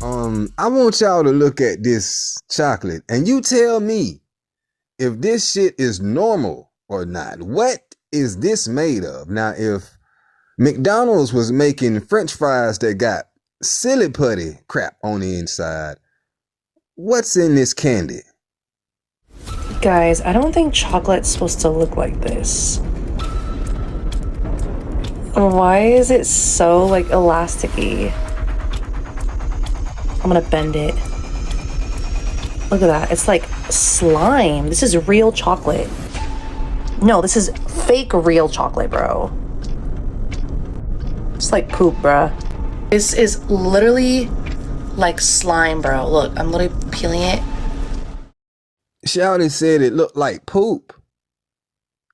I want y'all to look at this chocolate and you tell me if this shit is normal or not. What is this made of? Now, if McDonald's was making French fries that got silly putty crap on the inside, what's in this candy? Guys, I don't think chocolate's supposed to look like this. Why is it so, like, elasticy? I'm gonna bend it. Look at that. It's like slime. This is real chocolate. No, this is fake real chocolate, bro. It's like poop, bruh. This is literally like slime, bro. Look, I'm literally peeling it. Shouty said it looked like poop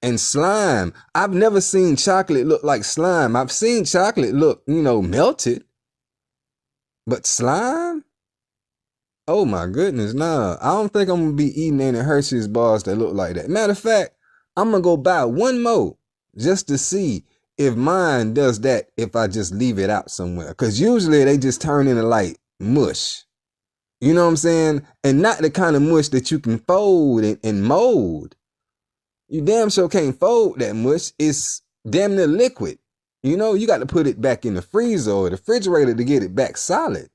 and slime. I've never seen chocolate look like slime. I've seen chocolate look, melted. But slime? Oh my goodness, nah. I don't think I'm gonna be eating any Hershey's bars that look like that. Matter of fact, I'm gonna go buy one more just to see if mine does that if I just leave it out somewhere. Cause usually they just turn into like mush. You know what I'm saying? And not the kind of mush that you can fold and mold. You damn sure can't fold that mush. It's damn near liquid. You got to put it back in the freezer or the refrigerator to get it back solid.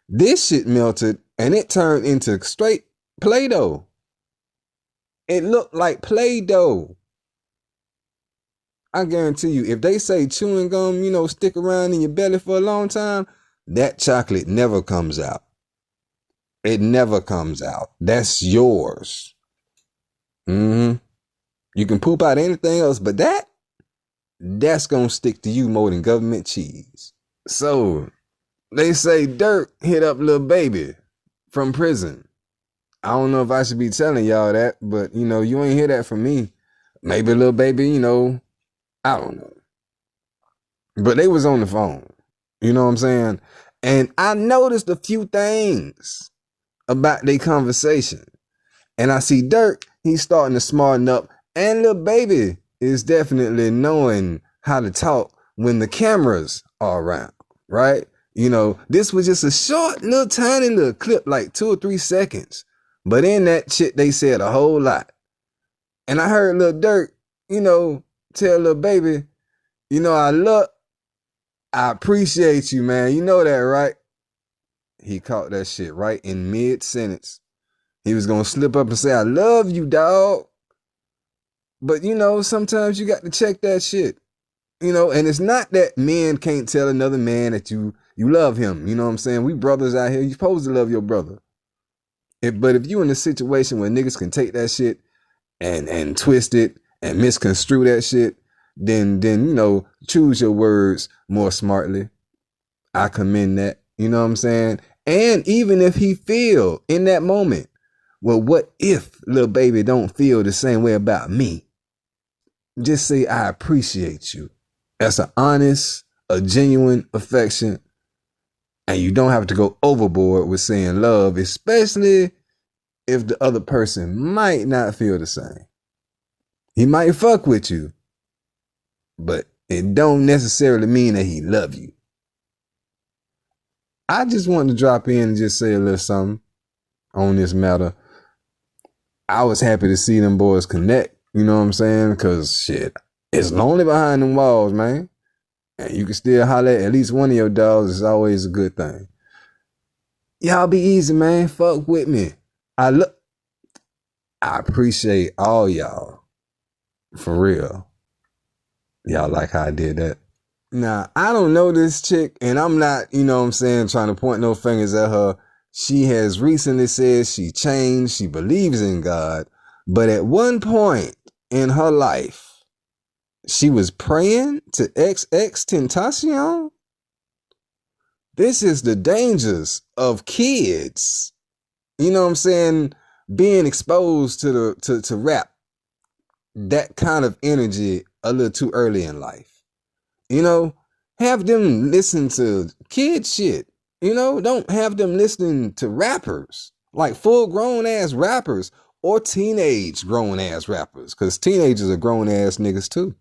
This shit melted and it turned into straight Play-Doh. It looked like Play-Doh. I guarantee you, if they say chewing gum, stick around in your belly for a long time, that chocolate never comes out. It never comes out. That's yours. You can poop out anything else, but that's gonna stick to you more than government cheese. So, they say Durk hit up Lil Baby from prison. I don't know if I should be telling y'all that, but, you ain't hear that from me. Maybe Lil Baby, I don't know. But they was on the phone. You know what I'm saying? And I noticed a few things about their conversation. And I see Durk, he's starting to smarten up. And Lil Baby is definitely knowing how to talk when the cameras are around, right? This was just a short, little tiny little clip, like 2 or 3 seconds. But in that shit, they said a whole lot. And I heard Lil Durk, tell Lil Baby, I appreciate you, man. You know that, right? He caught that shit right in mid-sentence. He was going to slip up and say, I love you, dog. But, sometimes you got to check that shit. And it's not that men can't tell another man that you love him. You know what I'm saying? We brothers out here. You're supposed to love your brother. But if you in a situation where niggas can take that shit and twist it and misconstrue that shit, then choose your words more smartly. I commend that. You know what I'm saying? And even if he feel in that moment, well, what if Lil Baby don't feel the same way about me? Just say, I appreciate you. That's an honest, a genuine affection. And you don't have to go overboard with saying love, especially if the other person might not feel the same. He might fuck with you, but it don't necessarily mean that he love you. I just wanted to drop in and just say a little something on this matter. I was happy to see them boys connect, you know what I'm saying? Because shit, it's lonely behind them walls, man. And you can still holler at least one of your dogs. It's always a good thing. Y'all be easy, man. Fuck with me. I appreciate all y'all. For real. Y'all like how I did that? Now, I don't know this chick, and I'm not, trying to point no fingers at her. She has recently said she changed, she believes in God, but at one point in her life, she was praying to XXXTentacion. This is the dangers of kids, being exposed to rap, that kind of energy a little too early in life. Have them listen to kid shit. Don't have them listening to rappers, like full grown ass rappers or teenage grown ass rappers. Cause teenagers are grown ass niggas too.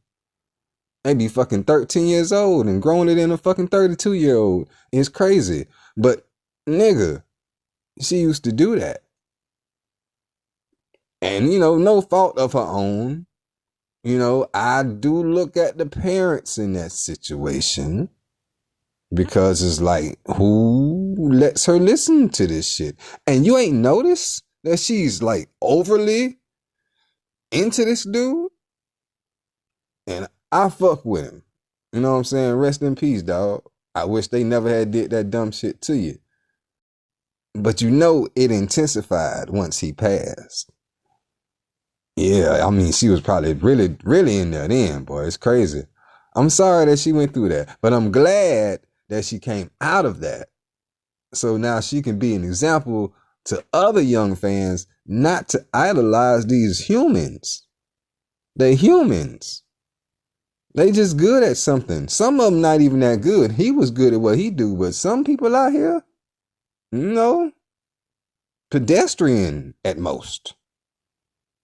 They be fucking 13 years old and growing it in a fucking 32-year-old. It's crazy. But Nigga, she used to do that. And, no fault of her own. I do look at the parents in that situation because it's like, who lets her listen to this shit? And you ain't noticed that she's like overly into this dude? And I fuck with him. You know what I'm saying? Rest in peace, dog. I wish they never had did that dumb shit to you. But it intensified once he passed. Yeah, I mean, she was probably really, really in there then, boy. It's crazy. I'm sorry that she went through that, but I'm glad that she came out of that. So now she can be an example to other young fans not to idolize these humans. They humans. They just good at something. Some of them not even that good. He was good at what he do, but some people out here, pedestrian at most.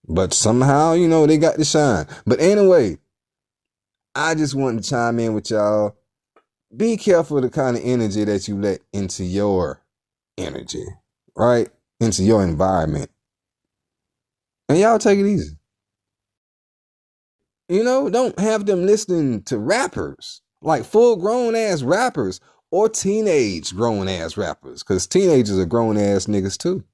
But somehow, they got to shine. But anyway, I just wanted to chime in with y'all. Be careful the kind of energy that you let into your energy, right? Into your environment. And y'all take it easy. Don't have them listening to rappers, like full grown ass rappers or teenage grown ass rappers, because teenagers are grown ass niggas too.